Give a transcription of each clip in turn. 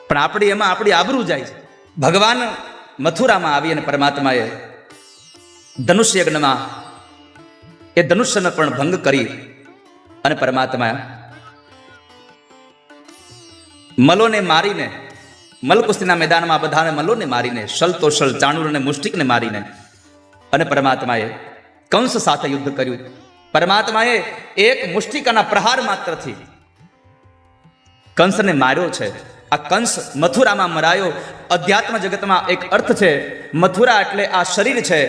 પણ આપણી આબરૂ જાય છે. ભગવાન મથુરામાં આવી અને પરમાત્માએ ધનુષ્ય યજ્ઞમાં એ ધનુષ્યનો પણ ભંગ કરી અને પરમાત્મા મલોને મારીને, મલકુસ્તીના મેદાનમાં બધાને મલોને મારીને, શલ તો શલ, ચાણૂર અને મુષ્ટિકને મારીને અને પરમાત્માએ કંસ સાથે યુદ્ધ કર્યું. પરમાત્માએ એક મુષ્ટિકાના પ્રહાર માત્રથી કંસને માર્યો છે. આ કંસ મથુરામાં મરાયો. અધ્યાત્મ જગતમાં એક અર્થ છે, મથુરા એટલે આ શરીર છે.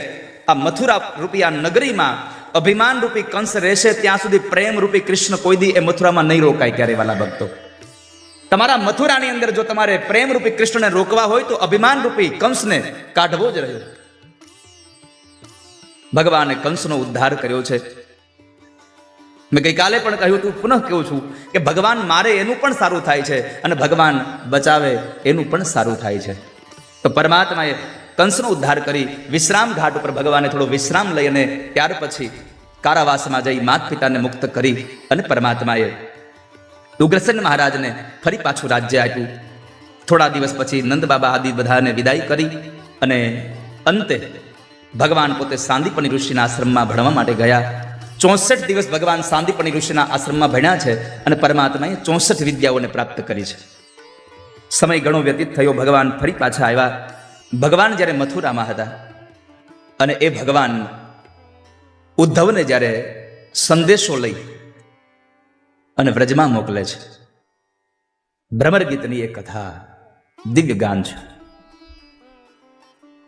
આ મથુરા રૂપી આ નગરીમાં અભિમાન રૂપી કંસ રહેશે ત્યાં સુધી પ્રેમ રૂપી કૃષ્ણ કોઈ દી એ મથુરામાં નહીં રોકાય. ક્યારે વાલા ભક્તો, તમારા મથુરાની અંદર જો તમારે પ્રેમ રૂપી કૃષ્ણને રોકવા હોય તો અભિમાન રૂપી કંસને કાઢવો જ રહ્યો. ભગવાને કંસનો ઉદ્ધાર કર્યો છે. મેં ગઈકાલે પણ કહ્યું તું, પુનઃ કહું છું કે ભગવાન મારે એનું પણ સારું થાય છે અને ભગવાન બચાવે એનું પણ સારું થાય છે. તો પરમાત્માએ કંસનો ઉદ્ધાર કરી વિશ્રામ ઘાટ ઉપર ભગવાને થોડો વિશ્રામ લઈ અને ત્યાર પછી કારાવાસમાં જઈ માત પિતાને મુક્ત કરી અને પરમાત્માએ ઉગ્રસેન મહારાજને ફરી પાછું રાજ્ય આપ્યું. થોડા દિવસ પછી નંદ બાબા આદિ બધાને વિદાય કરી અને અંતે ભગવાન પોતે સાંદીપની ઋષિના આશ્રમમાં ભણવા માટે ગયા. 64 દિવસ ભગવાન સાંદીપની ઋષિના આશ્રમમાં ભણ્યા છે અને પરમાત્માએ 64 વિદ્યાઓને પ્રાપ્ત કરી છે. સમય ઘણો વ્યતીત થયો. ભગવાન ફરી પાછા આવ્યા. ભગવાન જ્યારે મથુરામાં હતા અને એ ભગવાન ઉદ્ધવને જ્યારે સંદેશો લઈ અને વ્રજમાં મોકલે છે. ભ્રમર ગીતની એક કથા, દિવ્ય ગાન છે.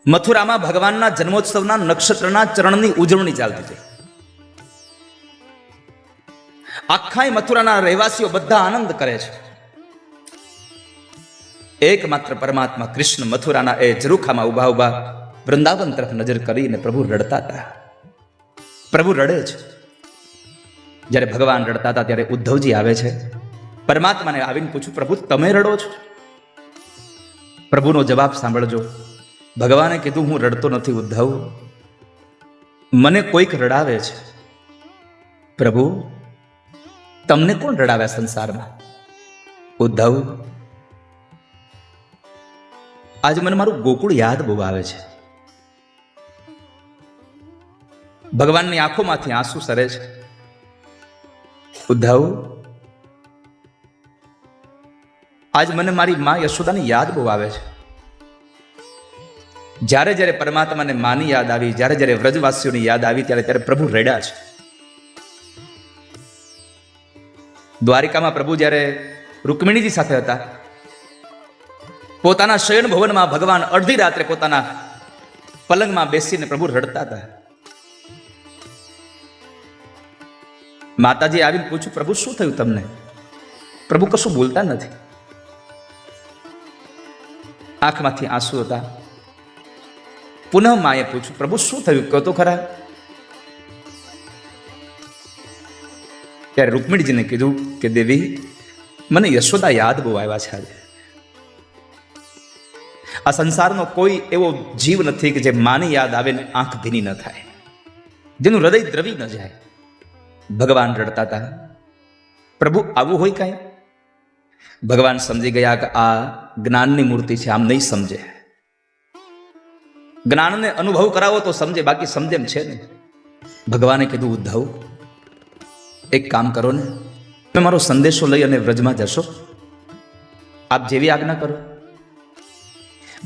મથુરામાં ભગવાનના જન્મોત્સવના નક્ષત્રના ચરણની ઉજવણી ચાલતી હતી. આખા મથુરાના રહેવાસીઓ બધા આનંદ કરે છે. એકમાત્ર પરમાત્મા કૃષ્ણ મથુરાના એ ઝરૂખામાં ઉભા ઉભા વૃંદાવન તરફ નજર કરીને પ્રભુ રડતા હતા. પ્રભુ રડે છે. જ્યારે ભગવાન રડતા હતા ત્યારે ઉદ્ધવજી આવે છે. પરમાત્માને આવીને પૂછ્યું, પ્રભુ તમે રડો છો? પ્રભુનો જવાબ સાંભળજો. ભગવાને કીધું, હું રડતો નથી ઉદ્ધવ, મને કોઈક રડાવે છે. પ્રભુ તમને કોણ રડાવ્યા સંસારમાં? ઉદ્ધવ, આજે મને મારું ગોકુળ યાદ બહુ આવે છે. ભગવાનની આંખોમાંથી આંસુ સરે છે. ઉદ્ધવ, આજ મને મારી મા યશોદાની યાદ બહુ આવે છે. જ્યારે જ્યારે પરમાત્માને માની યાદ આવી, જ્યારે જ્યારે વ્રજવાસીઓની યાદ આવી, ત્યારે ત્યારે પ્રભુ રડ્યા છે. દ્વારિકામાં પ્રભુ જ્યારે રૂકમિણીજી સાથે હતા, પોતાના શયન ભવનમાં ભગવાન અડધી રાત્રે પોતાના પલંગમાં બેસીને પ્રભુ રડતા હતા. માતાજી આવીને પૂછ્યું, પ્રભુ શું થયું તમને? પ્રભુ કશું બોલતા નથી. આંખમાંથી આંસુ હતા. પુનઃ માએ પૂછ્યું, પ્રભુ શું થયું, કહો તો ખરા. ત્યારે રૂકમિણીજીને કીધું કે દેવી, મને યશોદા યાદ બહુ આવ્યા છે. આજે આ સંસારનો કોઈ એવો જીવ નથી કે જે માની યાદ આવે ને આંખ ભીની ન થાય, જેનું હૃદય દ્રવી ન જાય. ભગવાન રડતા હતા. પ્રભુ આવું હોય કાંઈ? ભગવાન સમજી ગયા કે આ જ્ઞાનની મૂર્તિ છે, આમ નહીં સમજે. જ્ઞાનને અનુભવ કરાવો તો સમજે, બાકી સમજે એમ છે નહીં. ભગવાને કીધું, ઉદ્ધવ એક કામ કરો ને, તમે મારો સંદેશો લઈ અને વ્રજમાં જશો, આપ જેવી આજ્ઞા કરો.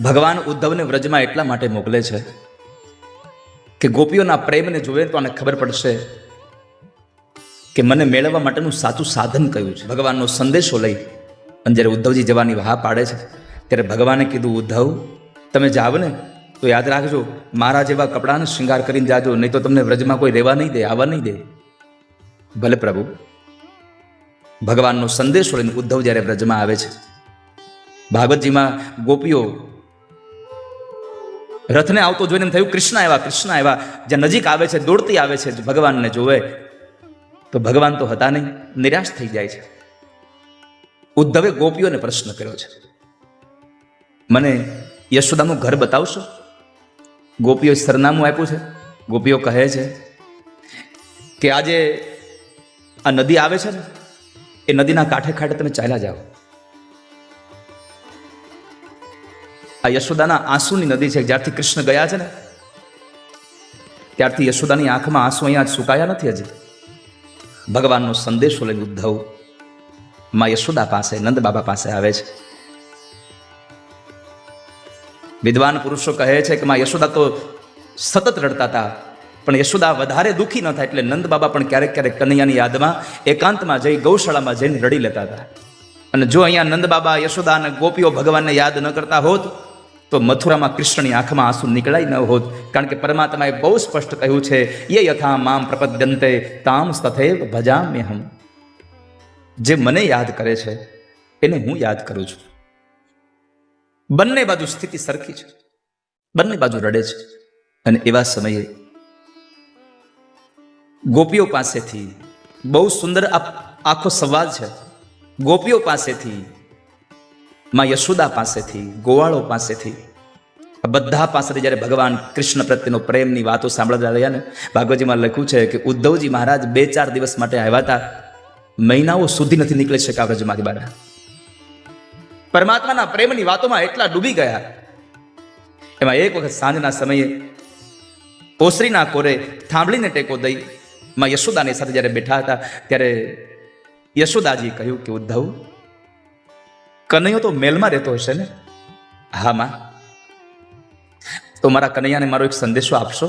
ભગવાન ઉદ્ધવને વ્રજમાં એટલા માટે મોકલે છે કે ગોપીઓના પ્રેમને જોવે તો આને ખબર પડશે કે મને મેળવવા માટેનું સાચું સાધન કયું છે. ભગવાનનો સંદેશો લઈ અને જ્યારે ઉદ્ધવજી જવાની વાહ પાડે છે, ત્યારે ભગવાને કીધું, ઉદ્ધવ તમે જાવ ને તો યાદ રાખજો, મારા જેવા કપડાનો શૃંગાર કરીને જાજો, નહીં તો તમને વ્રજમાં કોઈ રહેવા નહીં દે, આવવા નહીં દે. ભલે પ્રભુ. ભગવાનનો સંદેશો લઈને ઉદ્ધવ જ્યારે વ્રજમાં આવે છે, ભાગવતજીમાં ગોપીઓ રથને આવતો જોઈને એમ થયું, કૃષ્ણ આવ્યા, કૃષ્ણ આવ્યા. જ્યાં નજીક આવે છે, દોડતી આવે છે, ભગવાનને જોવે તો ભગવાન તો હતા નહીં, નિરાશ થઈ જાય છે. ઉદ્ધવે ગોપીઓને પ્રશ્ન કર્યો છે, મને યશોદાનું ઘર બતાવશો? ગોપીઓ સરનામું આપ્યું છે. ગોપીઓ કહે છે કે આજે આ નદી આવે છે ને, એ નદીના કાંઠે કાંઠે તમે ચાલ્યા જાઓ. આ યશોદાના આંસુની નદી છે. જ્યારથી કૃષ્ણ ગયા છે ને ત્યારથી યશોદાની આંખમાં આંસુ અહીંયા સુકાયા નથી હજી. ભગવાનનો સંદેશો લઈને ઉદ્ધવ માં યશોદા પાસે, નંદ બાબા પાસે આવે છે. વિદ્વાન પુરુષો કહે છે કે માં યશોદા તો સતત રડતા હતા, પણ યશોદા વધારે દુઃખી ન થાય એટલે નંદ બાબા પણ ક્યારેક ક્યારેક કનૈયાની યાદમાં એકાંતમાં જઈ ગૌશાળામાં જઈને રડી લેતા હતા. અને જો અહીંયા નંદ બાબા, યશોદા અને ગોપીઓ ભગવાનને યાદ ન કરતા હોત તો મથુરામાં કૃષ્ણની આંખમાં આંસુ નીકળાય ન હોત. કારણ કે પરમાત્માએ બહુ સ્પષ્ટ કહ્યું છે, યે યથા મામ પ્રપદ્યન્તે તામ તથૈવ ભજામ્યહમ. જે મને યાદ કરે છે એને હું યાદ કરું છું. બંને બાજુ સ્થિતિ સરખી છે, બંને બાજુ રડે છે. અને એવા સમયે ગોપીઓ પાસેથી બહુ સુંદર આખો સંવાદ છે. ગોપીઓ પાસેથી, માં યશોદા પાસેથી, ગોવાળો પાસેથી, બધા પાસેથી જ્યારે ભગવાન કૃષ્ણ પ્રત્યેનો પ્રેમની વાતો સાંભળતા રહ્યા ને, ભાગવતજીમાં લખ્યું છે કે ઉદ્ધવજી મહારાજ 2-4 દિવસ માટે આવ્યા હતા, મહિનાઓ સુધી નથી નીકળી શક્યા વ્રજમાંથી બહાર. પરમાત્માના પ્રેમની વાતોમાં એટલા ડૂબી ગયા. એમાં એક વખત સાંજના સમયે ઓસરીના કોરે થાંભલીને ટેકો દઈ માં યશોદાની સાથે જ્યારે બેઠા હતા ત્યારે યશોદાજી કહ્યું કે ઉદ્ધવ, કનૈયો તો મેલમાં રહેતો હશે ને? હા માં. તો મારા કનૈયાને મારો એક સંદેશો આપશો?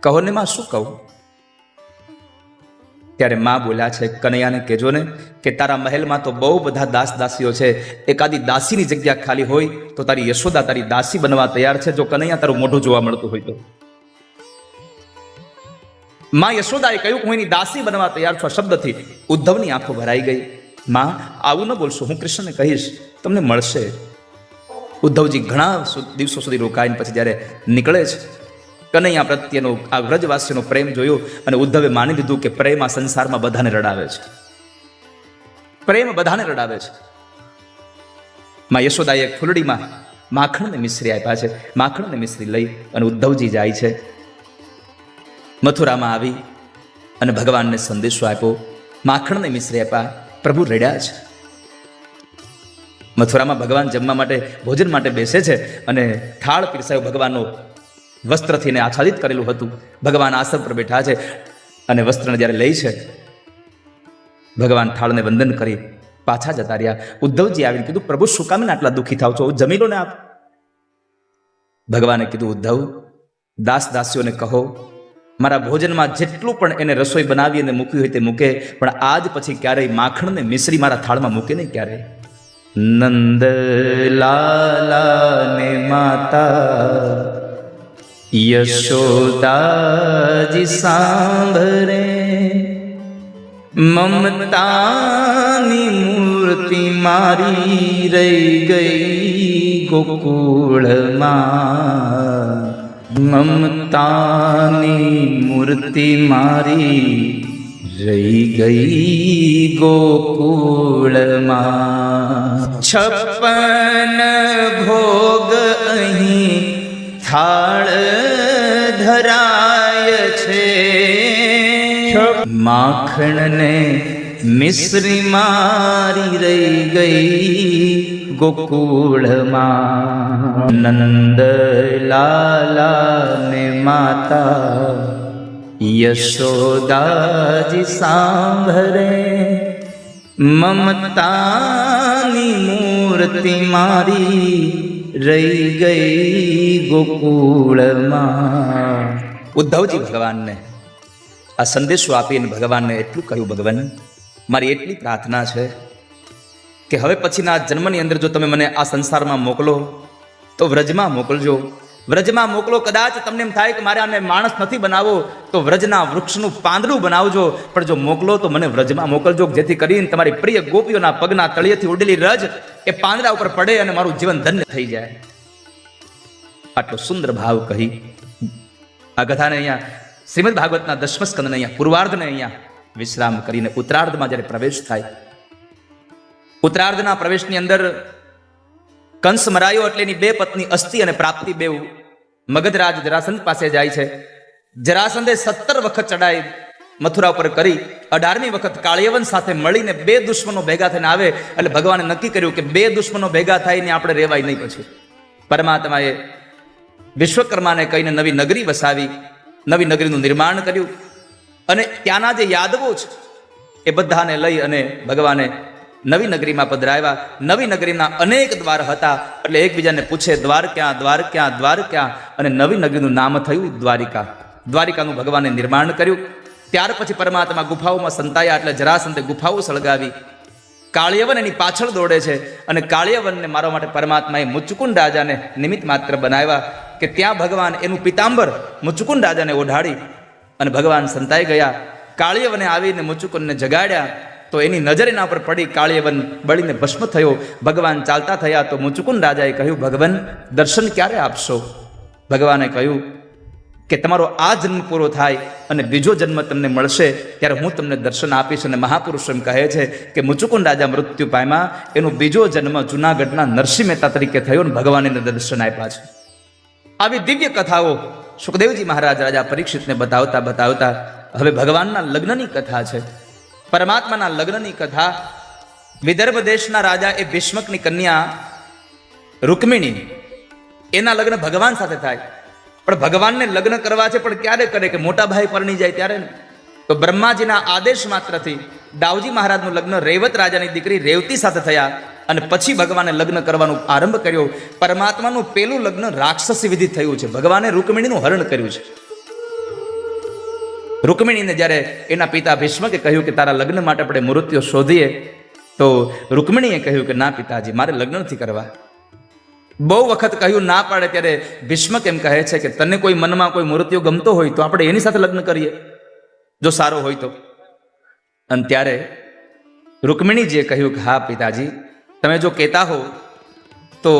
કહો ને માં, શું કહું? ત્યારે માં બોલ્યા છે, કનૈયાને કહેજો ને કે તારા મહેલમાં તો બહુ બધા દાસ દાસીઓ છે, એકાદી દાસીની જગ્યા ખાલી હોય તો તારી યશોદા તારી દાસી બનવા તૈયાર છે, જો કનૈયા તારું મોઢું જોવા મળતું હોય તો. માં યશોદાએ કહ્યું, હું એની દાસી બનવા તૈયાર છું. આ શબ્દથી ઉદ્ધવની આંખો ભરાઈ ગઈ. માં, આવું ન બોલશો, હું કૃષ્ણને કહીશ, તમને મળશે. ઉદ્ધવજી ઘણા દિવસો સુધી રોકાઈને પછી જ્યારે નીકળે છે, કનૈયા પ્રત્યેનો આ વ્રજવાસીનો પ્રેમ જોયો અને ઉદ્ધવે માની લીધું કે પ્રેમ આ સંસારમાં બધાને રડાવે છે, પ્રેમ બધાને રડાવે છે. માં યશોદાએ એક ફૂલડીમાં માખણ ને મિશ્રી આપ્યા છે. માખણ ને મિશ્રી લઈ અને ઉદ્ધવજી જાય છે. મથુરામાં આવી અને ભગવાનને સંદેશો આપ્યો, માખણ ને મિશ્રી આપ્યા. પ્રભુ રડ્યા છે. મથુરામાં ભગવાન જમવા માટે, ભોજન માટે બેસે છે અને થાળ પીરસાયો. ભગવાનનો વસ્ત્રથી ને આચ્છાદિત કરેલું હતું. ભગવાન આસન પર બેઠા છે અને વસ્ત્રને જ્યારે લઈ છે, ભગવાન થાળને વંદન કરી પાછા જતા રહ્યા. ઉદ્ધવજી આવીને કીધું, પ્રભુ શું કામ આટલા દુઃખી થાવ છો? જમી લો ને આપ. ભગવાને કીધું, ઉદ્ધવ, દાસ દાસીઓને કહો મારા ભોજનમાં જેટલું પણ એને રસોઈ બનાવી અને મૂક્યું હોય તે મૂકે, પણ આજ પછી ક્યારેય માખણ ને મિશ્રી મારા થાળમાં મૂકે નહીં ક્યારેય. નંદ લાલા ને માતા યશોદાજી સાંભળે, મમતાની મૂર્તિ મારી રહી ગઈ ગોકુળમાં. મમતાની મૂર્તિ મારી રહી ગઈ ગોકુળમાં. 56 ભોગ અહીં થાળ ધરાય છે, માખણ ને મિશ્રી મારી રહી ગઈ ગોકુળમાં. નંદ લાલા ને માતા યશોદાજી સાંભળે, મમતાની મૂર્તિ મારી રહી ગઈ ગોકુળમાં. ઉદ્ધવજી ભગવાનને આ સંદેશો આપીને ભગવાનને એટલું કહ્યું, ભગવાન મારી એટલી પ્રાર્થના છે કે હવે પછીના જન્મની અંદર જો તમે મને આ સંસારમાં મોકલો તો વ્રજમાં મોકલજો. વ્રજમાં મોકલો. કદાચ તમને એમ થાય કે મારે આને માણસ નથી બનાવવો તો વ્રજના વૃક્ષનું પાંદડું બનાવજો, પણ જો મોકલો તો મને વ્રજમાં મોકલજો, જેથી કરીને તમારી પ્રિય ગોપીઓના પગના તળિયેથી ઉડેલી રજ એ પાંદડા ઉપર પડે અને મારું જીવન ધન્ય થઈ જાય. આટલો સુંદર ભાવ કહી આ કથાને અહીંયા શ્રીમદ ભાગવતના 10મા સ્કંદને અહીંયા પૂર્વાર્ધને અહીંયા વિશ્રામ કરીને ઉત્તરાર્ધમાં જ્યારે પ્રવેશ થાય, ઉત્તરાર્ધના પ્રવેશની અંદર કંસ મરાયો એટલે એની 2 પત્ની અસ્તિ અને પ્રાપ્તિ બેઉ મગધરાજ જરાસંધ પાસે જાય છે. જરાસંધે 17 વખત ચડાઈ મથુરા ઉપર કરી 18મી વખત કાળિયવન સાથે મળીને 2 દુશ્મનો ભેગા થઈને આવે એટલે ભગવાને નક્કી કર્યું કે 2 દુશ્મનો ભેગા થઈને આપણે રહેવાય નહીં. પછી પરમાત્માએ વિશ્વકર્માને કહીને નવી નગરી વસાવી, નવી નગરીનું નિર્માણ કર્યું અને ત્યાંના જે યાદવો છે એ બધાને લઈ અને ભગવાને નવી નગરીમાં પધરાવ્યા. નવી નગરીના અનેક દ્વાર હતા એટલે એકબીજાને પૂછે દ્વાર ક્યાં, દ્વાર ક્યાં, દ્વાર ક્યાં, અને નવી નગરીનું નામ થયું દ્વારિકા. દ્વારિકાનું ભગવાને નિર્માણ કર્યું. ત્યાર પછી પરમાત્મા ગુફાઓમાં સંતાયા એટલે જરાસંતે ગુફાઓ સળગાવી. કાળિયવન એની પાછળ દોડે છે અને કાળિયવનને મારવા માટે પરમાત્માએ મુચુકુંડ રાજાને નિમિત્ત માત્ર બનાવ્યા કે ત્યાં ભગવાન એનું પિતાંબર મુચુકુંડ રાજાને ઓઢાડી અને ભગવાન સંતાઈ ગયા. કાળિયવને આવીને મુચુકુંદને જગાડ્યા તો એની નજર એના પર પડી. કાળિયવન બળીને ભસ્મ થયો. ભગવાન ચાલતા થયા તો મુચુકુંદ રાજાએ કહ્યું, ભગવાન દર્શન ક્યારે આપશો? ભગવાને કહ્યું કે તમારો આ જન્મ પૂરો થાય અને બીજો જન્મ તમને મળશે ત્યારે હું તમને દર્શન આપીશ. અને મહાપુરુષ એમ કહે છે કે મુચુકુંદ રાજા મૃત્યુ પામ્યા, એનો બીજો જન્મ જૂનાગઢના નરસિંહ મહેતા તરીકે થયો અને ભગવાન એને દર્શન આપ્યા છે. આવી દિવ્ય કથાઓ સુખદેવજી મહારાજ રાજા પરીક્ષિતને બતાવતા બતાવતા હવે ભગવાનના લગ્નની કથા છે, પરમાત્માના લગ્નની કથા. વિદર્ભ દેશના રાજા એ ભીષ્મકની કન્યા રૂકમિણી, એના લગ્ન ભગવાન સાથે થાય. પણ ભગવાનને લગ્ન કરવા છે પણ ક્યારે કરે કે મોટા ભાઈ પરણી જાય ત્યારે ને. તો બ્રહ્માજીના આદેશ માત્રથી દાઉજી મહારાજનું લગ્ન રેવત રાજાની દીકરી રેવતી સાથે થયા અને પછી ભગવાને લગ્ન કરવાનો આરંભ કર્યો. પરમાત્માનું પેલું લગ્ન રાક્ષસી વિધિ થયું છે. ભગવાને રૂકમિણીનું હરણ કર્યું છે. રૂકમિણીને જ્યારે એના પિતા ભીષ્મકે કહ્યું કે તારા લગ્ન માટે આપણે મૂર્તિઓ શોધીએ, તો રૂકમિણીએ કહ્યું કે ના પિતાજી, મારે લગ્ન નથી કરવા. બહુ વખત કહ્યું ના પાડે ત્યારે ભીષ્મક એમ કહે છે કે તને કોઈ મનમાં કોઈ મૂર્તિઓ ગમતો હોય તો આપણે એની સાથે લગ્ન કરીએ, જો સારો હોય તો. અને ત્યારે રૂકમિણીજીએ કહ્યું કે હા પિતાજી, તમે જો કહેતા હો તો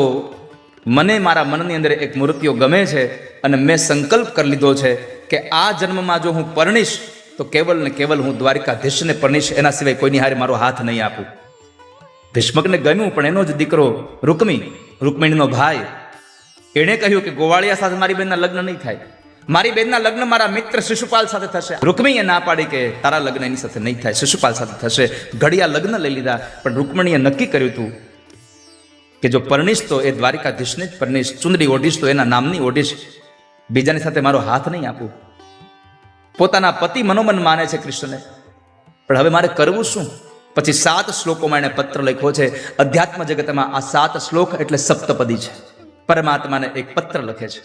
મને મારા મનની અંદર એક મૂર્તિઓ ગમે છે અને મેં સંકલ્પ કરી લીધો છે કે આ જન્મમાં જો હું પરણીશ તો કેવલ ને કેવલ હું દ્વારિકાધીશને પરણીશ, એના સિવાય કોઈની હારે મારો હાથ નહીં આપું. ભીષ્મકને ગમ્યું, પણ એનો જ દીકરો રૂકમિણીનો ભાઈ, એણે કહ્યું કે ગોવાળિયા સાથે મારી બેનના લગ્ન નહીં થાય, મારી બેનના લગ્ન મારા મિત્ર શિશુપાલ સાથે થશે. રૂકમિણીએ ના પાડી કે તારા લગ્ન એની સાથે નહીં થાય, શિશુપાલ સાથે થશે. ઘડિયા લગ્ન લઈ લીધા, પણ રૂકમિણીએ નક્કી કર્યું હતું કે જો પરણીશ તો એ દ્વારિકાધીશને જ પરણીશ, ચુંદડી ઓઢીશ તો એના નામની ઓઢીશ, બીજાની સાથે મારો હાથ નહીં આપું. પોતાના પતિ મનોમન માને છે કૃષ્ણને, પણ હવે મારે કરવું શું? પછી 7 શ્લોકોમાં એણે પત્ર લખ્યો છે. અધ્યાત્મ જગતમાં આ 7 શ્લોક એટલે સપ્તપદી છે. પરમાત્માને એક પત્ર લખે છે.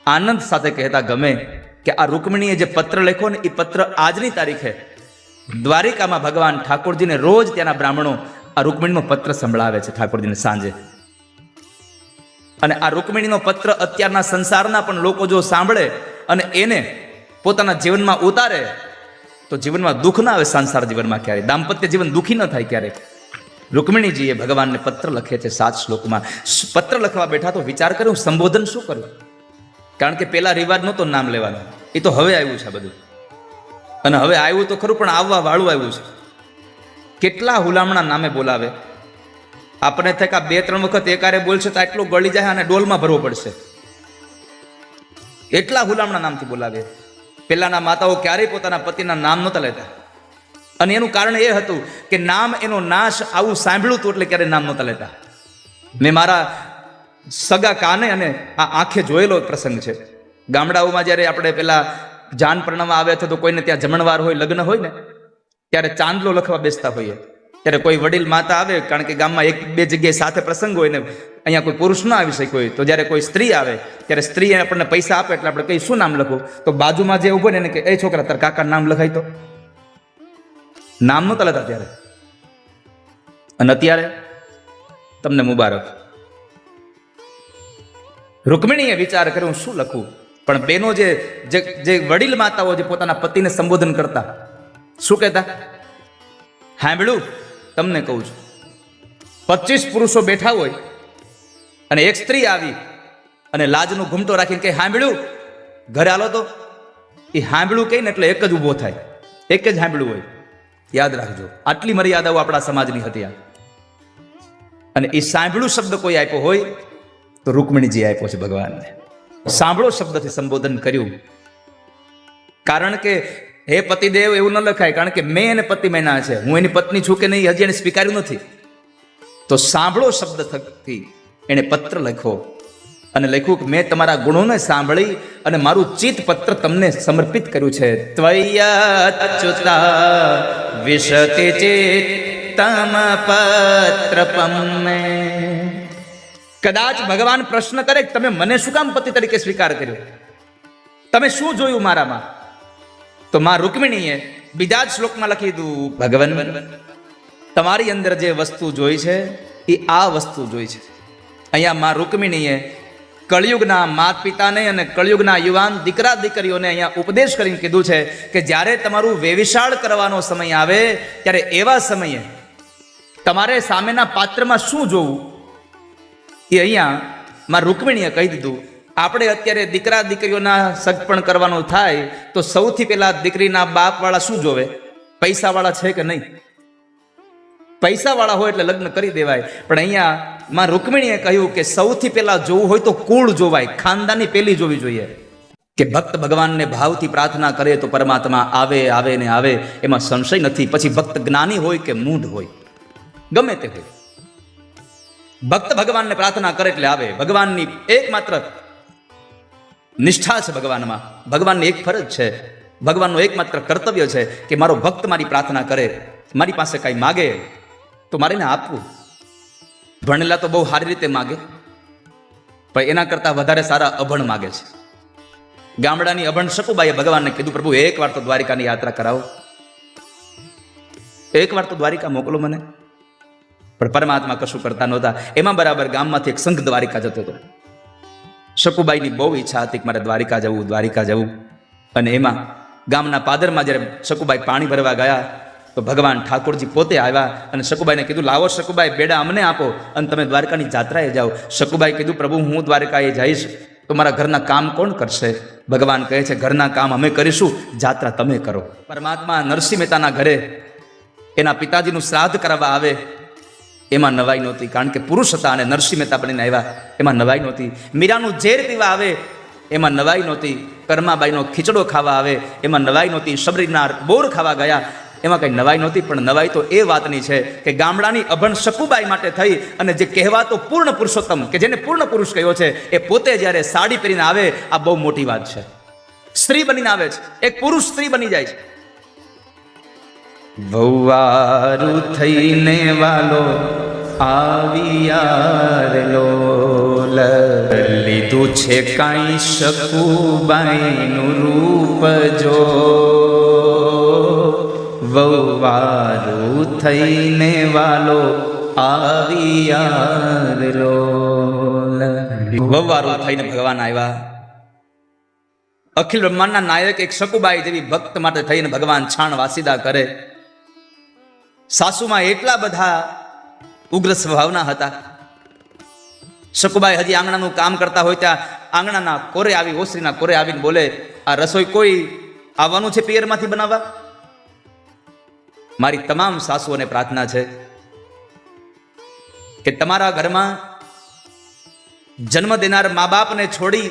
આનંદ સાથે કહેતા ગમે કે આ રૂકમિણીએ જે પત્ર લખ્યો ને એ પત્ર આજની તારીખે દ્વારિકામાં ભગવાન ઠાકોરજીને રોજ ત્યાંના બ્રાહ્મણો આ રૂકમિણીનો પત્ર સંભળાવે છે ઠાકોરજીને સાંજે. અને આ રૂકમિણીનો પત્ર અત્યારના સંસારના પણ લોકો જો સાંભળે અને એને પોતાના જીવનમાં ઉતારે તો જીવનમાં દુઃખ ના આવે. સંસાર જીવનમાં ક્યારે દાંપત્ય જીવન દુઃખી ન થાય ક્યારે. રૂકમિણીજીએ ભગવાનને પત્ર લખે છે 7 શ્લોકમાં. પત્ર લખવા બેઠા તો વિચાર કર્યો સંબોધન શું કર્યું, કારણ કે પેલા રિવાજ નહોતો નામ લેવાનો, એ તો હવે આવ્યું છે બધું. અને હવે આવ્યું તો ખરું પણ આવવા વાળું આવ્યું છે. કેટલા હુલામણા નામે બોલાવે. આપણે થાય કે 2-3 વખત એકારે બોલશે તો આટલું ગળી જાય અને ડોલમાં ભરવો પડશે. એટલા હુલામણા નામથી બોલાવે. પેલાના માતાઓ ક્યારેય પોતાના પતિના નામ નહોતા લેતા, અને એનું કારણ એ હતું કે નામ એનો નાશ આવું સાંભળ્યું હતું એટલે ક્યારે નામ નહોતા લેતા. મેં મારા સગા કાને અને આ આંખે જોયેલો પ્રસંગ છે. ગામડાઓમાં જ્યારે આપણે પેલા જાન પરણવા આવે છે તો કોઈને ત્યાં જમણવાર હોય, લગ્ન હોય ને, ત્યારે ચાંદલો લખવા બેસતા હોઈએ. ત્યારે કોઈ વડીલ માતા આવે, કારણ કે ગામમાં 1-2 જગ્યાએ સાથે પ્રસંગ હોય ને અહીંયા કોઈ પુરુષ ના આવી શક્યો હોય, તો જ્યારે કોઈ સ્ત્રી આવે ત્યારે સ્ત્રી આપણને પૈસા આપે એટલે આપણે કઈ શું નામ લખો, તો બાજુમાં જે ઉભો ને એને કે એ છોકરા તાર કાકા નામ લખાય. તો નામ નહોતા લેતા ત્યારે. અને અત્યારે તમને મુબારક. રૂકમિણીએ વિચાર કર્યો શું લખું, પણ બેનો જે વડીલ માતાઓ જે પોતાના પતિને સંબોધન કરતા શું કહેતા, સાંભળ્યું તમને કહું છું, 25 પુરુષો બેઠા હોય અને એક સ્ત્રી આવી અને લાજનો ઘૂમટો રાખીને કે સાંભળ્યું ઘરે આલો, તો એ સાંભળ્યું કહીને એટલે એક જ ઊભો થાય, એક જ સાંભળ્યું હોય. યાદ રાખજો, આટલી મર્યાદાઓ આપણા સમાજની હતી. અને એ સાંભળ્યું શબ્દ કોઈ આપ્યો હોય તો રૂકમિણીજી આપ્યો છે ભગવાનને. સાંભળો શબ્દથી સંબોધન કર્યું, કારણ કે હે પતિદેવ એવું ન લખાય, કારણ કે મેં એને પતિ માન્યા છે, હું એની પત્ની છું કે નહીં હજી એને સ્વીકાર્યું નથી. તો સાંભળો શબ્દ થકી એને પત્ર લખો અને લખ્યું કે મેં તમારા ગુણોને સાંભળી અને મારું ચિત્ત પત્ર તમને સમર્પિત કર્યું છે. ત્વય્યચ્યુતા વિશતિ ચિત્તમ પત્રપમે. કદાચ ભગવાન પ્રશ્ન કરે કે તમે મને શું કામ પતિ તરીકે સ્વીકાર કર્યો, તમે શું જોયું મારામાં? તો માં રૂકમિણીએ બીજા જ શ્લોકમાં લખી દીધું, ભગવાન તમારી અંદર જે વસ્તુ જોઈ છે એ આ વસ્તુ જોઈ છે. અહીંયા માં રૂકમિણીએ કળિયુગના માતા પિતાને અને કળિયુગના યુવાન દીકરા દીકરીઓને અહીંયા ઉપદેશ કરીને કીધું છે કે જ્યારે તમારું વેવિશાળ કરવાનો સમય આવે ત્યારે એવા સમયે તમારે સામેના પાત્રમાં શું જોવું એ અહીંયા માં રૂકમિણીએ કહી દીધું. આપણે અત્યારે દીકરા દીકરીઓના સગપણ કરવાનું થાય તો સૌથી પહેલા દીકરીના બાપ વાળા શું જોવે? પૈસા વાળા છે કે નહીં? પૈસા વાળા હોય એટલે લગ્ન કરી દેવાય. પણ અહીંયા માં રૂકમિણીએ કહ્યું કે સૌથી પહેલા જોવું હોય તો કુળ જોવાય, ખાનદાની પેલી જોવી જોઈએ. કે ભક્ત ભગવાનને ભાવથી પ્રાર્થના કરે તો પરમાત્મા આવે આવે ને આવે, એમાં સંશય નથી. પછી ભક્ત જ્ઞાની હોય કે મૂઢ હોય, ગમે તે હોય, ભક્ત ભગવાનને પ્રાર્થના કરે એટલે આવે. ભગવાનની એકમાત્ર નિષ્ઠા છે ભગવાનમાં, ભગવાનની એક ફરજ છે, ભગવાનનું એકમાત્ર કર્તવ્ય છે કે મારો ભક્ત મારી પ્રાર્થના કરે, મારી પાસે કંઈ માગે તો મારે એને આપવું. ભણેલા તો બહુ સારી રીતે માગે, પણ એના કરતાં વધારે સારા અભણ માગે છે. ગામડાની અભણ શકુબાઈએ ભગવાનને કીધું, પ્રભુ એકવાર તો દ્વારિકાની યાત્રા કરાવો, એકવાર તો દ્વારિકા મોકલો મને. પણ પરમાત્મા કશું કરતા નહોતા. એમાં બરાબર ગામમાંથી એક સંઘ દ્વારિકા જતો હતો. શકુબાઈની બહુ ઈચ્છા હતી કે મારે દ્વારિકા જવું, દ્વારિકા જવું. અને એમાં ગામના પાદરમાં જ્યારે શકુબાઈ પાણી ભરવા ગયા તો ભગવાન ઠાકોરજી પોતે આવ્યા અને શકુબાઈને કીધું, લાવો શકુબાઈ બેડા અમને આપો અને તમે દ્વારકાની જાત્રાએ જાઓ. શકુબાઈ કીધું, પ્રભુ હું દ્વારકાએ જઈશ તો મારા ઘરના કામ કોણ કરશે? ભગવાન કહે છે, ઘરના કામ અમે કરીશું, જાત્રા તમે કરો. પરમાત્મા નરસિંહ મહેતાના ઘરે એના પિતાજીનું શ્રાદ્ધ કરવા આવે, એમાં નવાઈ નહોતી, કારણ કે પુરુષ હતા અને નરસિંહ મહેતા બનીને આવ્યા, એમાં નવાઈ નહોતી. મીરાનું ઝેર પીવા આવે, એમાં નવાઈ નહોતી. કર્માબાઈનો ખીચડો ખાવા આવે, એમાં નવાઈ નહોતી. શબરીના બોર ખાવા ગયા, એમાં કંઈ નવાઈ નહોતી. પણ નવાઈ તો એ વાતની છે કે ગામડાની અભણ શકુબાઈ માટે થઈ અને જે કહેવાતો પૂર્ણ પુરુષોત્તમ, કે જેને પૂર્ણ પુરુષ કહ્યો છે, એ પોતે જ્યારે સાડી પહેરીને આવે, આ બહુ મોટી વાત છે. સ્ત્રી બનીને આવે છે, એક પુરુષ સ્ત્રી બની જાય છે. વહુવારું થઈને વાલો આવ્યારલો, લીધું છે કાંઈ શકુબાઈનું રૂપ જો, વહુવારું થઈને વાલો આવ્યારલો. વહુવારું થઈને ભગવાન આવ્યા. અખિલ બ્રહ્માંડના નાયક એક શકુબાઈ જેવી ભક્ત માટે થઈને ભગવાન છાણ વાસીદા કરે. સાસુમાં એટલા બધા ઉગ્ર સ્વભાવના હતા. શકુબાઈ હજી આંગણાનું કામ કરતા હોય ત્યાં આંગણાના કોરે આવી, ઓસરીના કોરે આવીને બોલે, આ રસોઈ કોઈ આવવાનું છે પિયરમાંથી બનાવવા? મારી તમામ સાસુઓને પ્રાર્થના છે કે તમારા ઘરમાં જન્મ દેનાર મા બાપને છોડી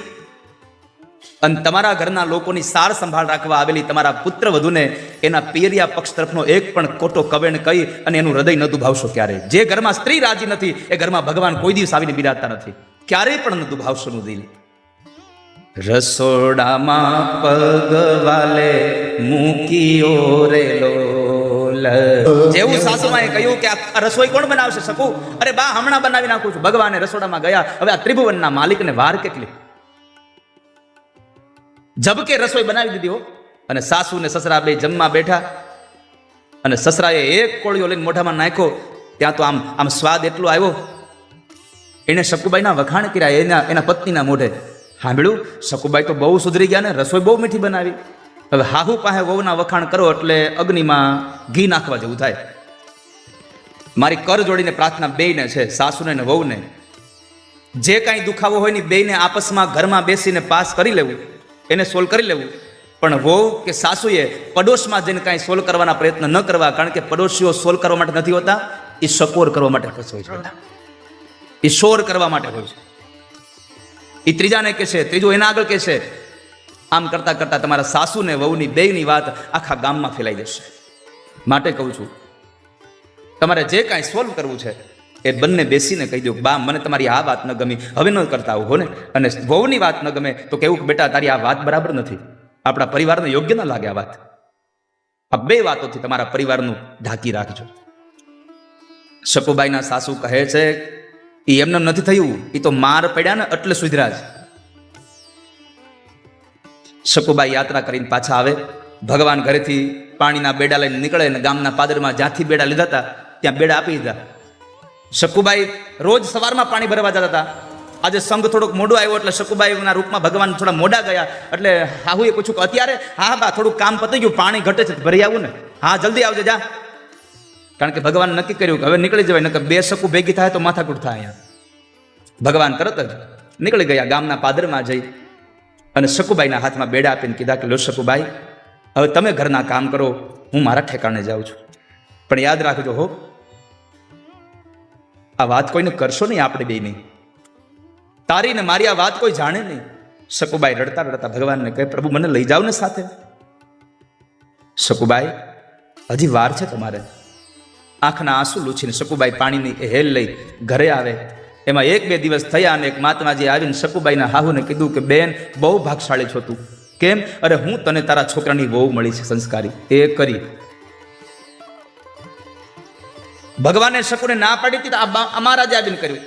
અને તમારા ઘરના લોકોની સાર સંભાળ રાખવા આવેલી તમારા પુત્ર વધુને એના પિયરિયા પક્ષ તરફનો એક પણ ખોટો કવેણ કહી અને એનું હૃદય ન દુભાવશો ક્યારે. જે ઘરમાં સ્ત્રી રાજી નથી એ ઘરમાં ભગવાન કોઈ દિવસ આવીને બિરાજતા નથી. ક્યારેય પણ ન દુભાવશો નું દિલ. રસોડામાં પગ વાલે મૂકીઓ રેલો, જેવું સાસુમાએ કહ્યું કે આ રસોઈ કોણ બનાવશે? શકુ. અરે બા હમણાં બનાવી નાખું છું. ભગવાને રસોડામાં ગયા. હવે આ ત્રિભુવનના માલિકને વાર કેટલી, જબકે રસોઈ બનાવી દીધી હો. અને સાસુ ને સસરા બે જમવા બેઠા અને સસરાએ એક કોળિયો લઈને મોઢામાં નાખ્યો. ત્યાં તો આમ સ્વાદ એટલો આવ્યો, એને શકુબાઈના વખાણ કર્યા એના પત્નીના મોઢે. સાંભળ્યું, શકુબાઈ તો બહુ સુધરી ગયા ને, રસોઈ બહુ મીઠી બનાવી. હવે હાહુ પાસે વહુના વખાણ કરો એટલે અગ્નિમાં ઘી નાખવા જેવું થાય. મારી કર જોડીને પ્રાર્થના બેયને છે, સાસુને ને વહુને. જે કાંઈ દુખાવો હોય ને બેયને આપસમાં ઘરમાં બેસીને પાસ કરી લેવું, એને સોલ્વ કરી લેવું. પણ વહુ કે સાસુએ પડોશમાં જઈને કાંઈ સોલ્વ કરવાના પ્રયત્ન ન કરવા, કારણ કે પડોશીઓ સોલ્વ કરવા માટે નથી હોતા, એ સકોર કરવા માટે હોય છે, એ શોર કરવા માટે હોય છે. એ ત્રીજાને કહેશે, ત્રીજો એના આગળ કહેશે. આમ કરતાં કરતાં તમારા સાસુ ને વહુની બેયની વાત આખા ગામમાં ફેલાઈ જશે. માટે કહું છું, તમારે જે કાંઈ સોલ્વ કરવું છે એ બંને બેસીને કહી દો, બા મને તમારી આ વાત ન ગમી, હવે ન કરતા આવું હો ને. અને વહુની વાત ન ગમે તો કેવું કે બેટા તારી આ વાત બરાબર નથી, આપણા પરિવારને યોગ્ય ન લાગે આ વાત. આ બે વાતોથી તમારા પરિવારનું ઢાંકી રાખજો. શકુબાઈના સાસુ કહે છે એ એમને નથી થયું, એ તો માર પડ્યા ને એટલે સુધર્યા છે. શકુબાઈ યાત્રા કરીને પાછા આવે. ભગવાન ઘરેથી પાણીના બેડા લઈને નીકળે ને ગામના પાદરમાં જ્યાંથી બેડા લીધા હતા ત્યાં બેડા આપી દીધા. શકુબાઈ રોજ સવારમાં પાણી ભરવા જતા હતા. આજે સંઘ થોડોક મોડો આવ્યો એટલે શકુબાઈના રૂપમાં ભગવાન થોડા મોડા ગયા. એટલે હાહુએ પૂછ્યું કે અત્યારે? હા બા થોડુંક કામ પતી ગયું, પાણી ઘટે છે, ભરી આવું ને. હા જલ્દી આવજે જા. કારણ કે ભગવાન નક્કી કર્યું કે હવે નીકળી જવાય, નકર બે શકુ ભેગી થાય તો માથાકૂટ થાય અહીંયા. ભગવાન તરત જ નીકળી ગયા ગામના પાદરમાં જઈ અને શકુબાઈના હાથમાં બેડા આપીને કીધા કે લો શકુબાઈ, હવે તમે ઘરના કામ કરો, હું મારા ઠેકાણે જાઉં છું. પણ યાદ રાખજો હો, આ વાત કોઈને કરશો નહીં, આપણે બે નહીં. તારી ને મારી આ વાત કોઈ જાણે નહીં. શકુબાઈ રડતા રડતા ભગવાનને કહે પ્રભુ મને લઈ જાઓ ને સાથે. શકુબાઈ હજી વાર છે તમારે. આંખના આંસુ લૂછીને શકુબાઈ પાણીની હેલ લઈ ઘરે આવે. એમાં 1-2 દિવસ થયા અને એક મહાત્માજી આવીને શકુબાઈના હાહુને કીધું કે બેન બહુ ભાગશાળી છો તું. કેમ? અરે હું તને તારા છોકરાની વહુ મળી છે સંસ્કારી. એ કરી. ભગવાને શકુને ના પાડી હતી તો અમારા જ આવીને કર્યું.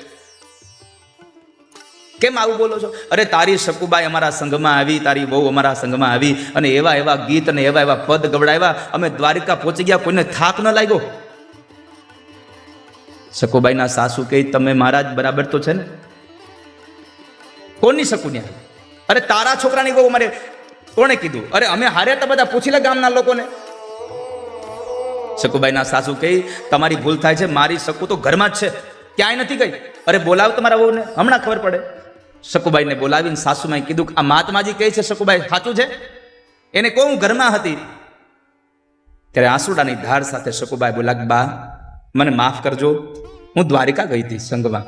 કેમ આવું બોલો છો? અરે તારી શકુબાઈ અમારા સંઘમાં આવી, તારી વહુ અમારા સંઘમાં આવી અને એવા એવા ગીત અને એવા એવા પદ ગવડાવ્યા, અમે દ્વારિકા પહોંચી ગયા, કોઈને થાક ન લાગ્યો. શકુબાઈના સાસુ કહે તમે મારા જ બરાબર તો છે ને. કોની શકુન્યા? અરે તારા છોકરાની વહુ મારે કોણે કીધું? અરે અમે હાર્યા હતા બધા, પૂછી લે ગામના લોકોને. શકુબાઈના સાસુ કહે તમારી ભૂલ થાય છે, મારી શકુ તો ઘરમાં જ છે, ક્યાંય નથી ગઈ. અરે બોલાવ તમારા વહુને, હમણાં ખબર પડે. શકુબાઈને બોલાવીને સાસુમાએ કીધું કે આ મહાત્માજી કહે છે શકુબાઈ સાચું છે? એને કહું ઘરમાં હતી. ત્યારે આંસુડાની ધાર સાથે શકુબાઈ બોલા બા મને માફ કરજો, હું દ્વારિકા ગઈ હતી સંઘમાં.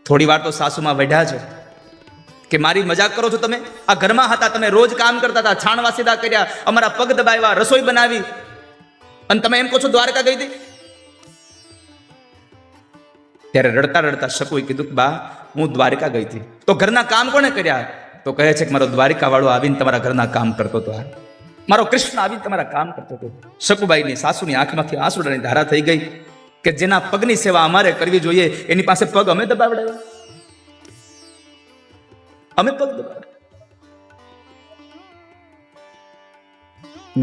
થોડી વાર તો સાસુમાં વઢ્યા છે કે મારી મજાક કરો છો તમે? આ ઘરમાં હતા, તમે રોજ કામ કરતા હતા, છાણવા સીધા કર્યા, અમારા પગ દબાવ્યા, રસોઈ બનાવી, અને તમે એમ કહો છો દ્વારકા ગઈ હતી? ત્યારે રડતા રડતા શકુએ કીધું કે બા હું દ્વારિકા ગઈ હતી. તો ઘરના કામ કોને કર્યા? તો કહે છે કે મારો દ્વારિકા વાળો આવીને તમારા ઘરના કામ કરતો હતો, મારો કૃષ્ણ આવીને તમારા કામ કરતો હતો. શકુબાઈની સાસુની આંખમાંથી આંસુડાની ધારા થઈ ગઈ કે જેના પગની સેવા અમારે કરવી જોઈએ એની પાસે પગ અમે દબાવડાવ્યા, અમે પગ દબાવ્યા.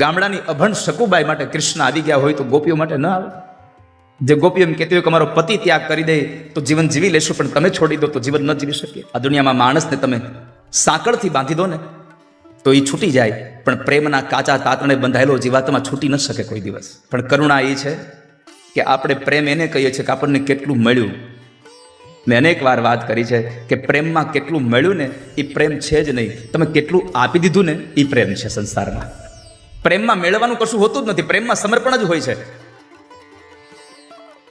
ગામડાની અભણ શકુબાઈ માટે કૃષ્ણ આવી ગયા હોય તો ગોપીઓ માટે ન આવે. જે ગોપીઓ એમ કહેતી હોય કે અમારો પતિ ત્યાગ કરી દે તો જીવન જીવી લેશું, પણ તમે છોડી દો તો જીવન ન જીવી શકીએ. આ દુનિયામાં માણસને તમે સાંકળથી બાંધી દો ને તો એ છૂટી જાય, પણ પ્રેમના કાચા તાતણે બંધાયેલો જીવાતમાં છૂટી ન શકે કોઈ દિવસ. પણ કરુણા એ છે કે આપણે પ્રેમ એને કહીએ છીએ કે આપણને કેટલું મળ્યું. મેં અનેક વાર વાત કરી છે કે પ્રેમમાં કેટલું મળ્યું ને એ પ્રેમ છે જ નહીં, તમે કેટલું આપી દીધું ને એ પ્રેમ છે સંસારમાં. પ્રેમમાં મેળવવાનું કશું હોતું જ નથી, પ્રેમમાં સમર્પણ જ હોય છે.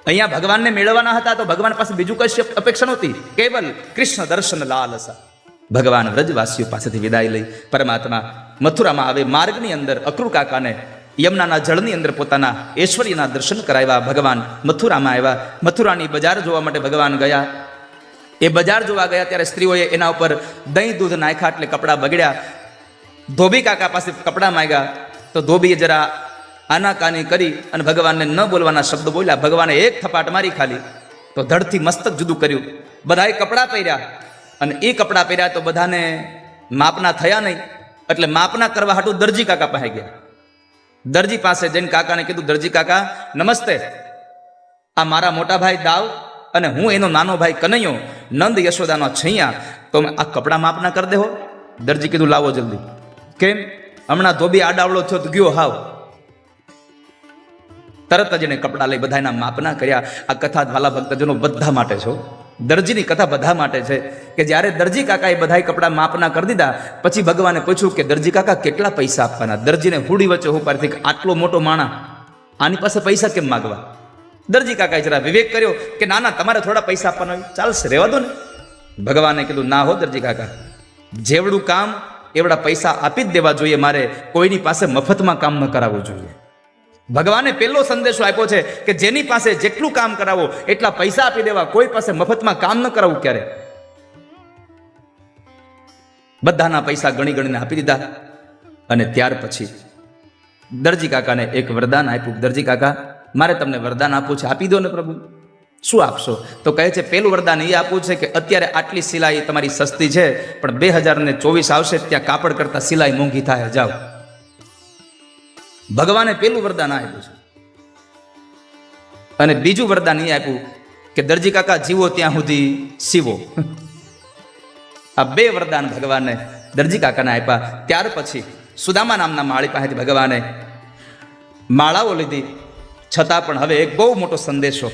અહીંયા ભગવાનને મેળવવાના હતા તો ભગવાન પાસે બીજું કઈ અપેક્ષા નહોતી, કેવલ કૃષ્ણ દર્શન લાલસા. ભગવાન વ્રજવાસીઓ પાસેથી વિદાય લઈ પરમાત્મા મથુરામાં આવે. માર્ગની અંદર અક્રૂર કાકાને યમુનાના જળની અંદર પોતાના ઐશ્વર્યના દર્શન કરાવ્યા. ભગવાન મથુરામાં આવ્યા. મથુરાની બજાર જોવા માટે ભગવાન ગયા. એ બજાર જોવા ગયા ત્યારે સ્ત્રીઓએ એના ઉપર દહીં દૂધ નાખ્યા એટલે કપડાં બગડ્યા. ધોબી કાકા પાસે કપડાં માંગ્યા તો ધોબીએ જરા આનાકાની કરી અને ભગવાનને ન બોલવાના શબ્દો બોલ્યા. ભગવાને એક થપાટ મારી ખાલી તો ધડથી મસ્તક જુદું કર્યું. બધાએ કપડાં પહેર્યા અને એ કપડાં પહેર્યા તો બધાને માપના થયા નહીં, એટલે માપના કરવા હાટું દરજી કાકા પાસે ગયા. દરજી પાસે જઈને કાકાને કીધું દરજી કાકા નમસ્તે, આ મારા મોટા ભાઈ દાવ અને હું એનો નાનો ભાઈ કનૈયો નંદ યશોદાનો છૈયા, તો આ કપડાં માપના કરી દેહો. દરજી કીધું લાવો જલ્દી. કેમ? હમણાં ધોબી આડાવડો થયો તો ગયો હાવ. તરત જ એને કપડાં લઈ બધાના માપના કર્યા. આ કથા વાલા ભક્તજનો બધા માટે છો. દરજીની કથા બધા માટે છે કે જ્યારે દરજી કાકાએ બધાએ કપડાં માપના કરી દીધા પછી ભગવાને પૂછ્યું કે દરજી કાકા કેટલા પૈસા આપવાના? દરજીને હુડી વચ્ચે ઉપાડથી આટલો મોટો માણા, આની પાસે પૈસા કેમ માગવા? દરજી કાકાએ જરા વિવેક કર્યો કે ના ના તમારે થોડા પૈસા આપવાના હોય, ચાલશે રહેવા દો ને. ભગવાને કીધું ના હો દરજી કાકા, જેવડું કામ એવડા પૈસા આપી જ દેવા જોઈએ, મારે કોઈની પાસે મફતમાં કામ ન કરાવવું જોઈએ. ભગવાને પહેલો સંદેશો આપ્યો છે કે જેની પાસે જેટલું કામ કરાવો એટલા પૈસા આપી દેવા, કોઈ પાસે મફતમાં કામ ન કરાવવું. ક્યારે બધાના પૈસા ગણી ગણીને આપી દીધા. અને ત્યાર પછી દરજી કાકાને એક વરદાન આપ્યું. દરજી કાકા, મારે તમને વરદાન આપવું છે, આપી દો ને પ્રભુ. શું આપશો? તો કહે છે, પેલું વરદાન એ આપવું છે કે અત્યારે આટલી સિલાઈ તમારી સસ્તી છે, પણ 2024 આવશે ત્યાં કાપડ કરતા સિલાઈ મોંઘી થાય, જાઓ. ભગવાને પેલું વરદાન આપ્યું છે. અને બીજું વરદાન એ આપ્યું કે દરજી કાકા જીવો ત્યાં સુધી સીવો. આ બે વરદાન ભગવાને દરજી કાકાને આપ્યા. ત્યાર પછી સુદામા નામના માળી પાસેથી ભગવાને માળાઓ લીધી. છતાં પણ હવે એક બહુ મોટો સંદેશો,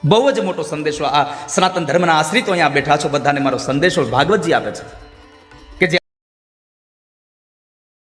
બહુ જ મોટો સંદેશો, આ સનાતન ધર્મના આશ્રિતો અહીંયા બેઠા છો, બધાને મારો સંદેશો ભાગવતજી આપે છે.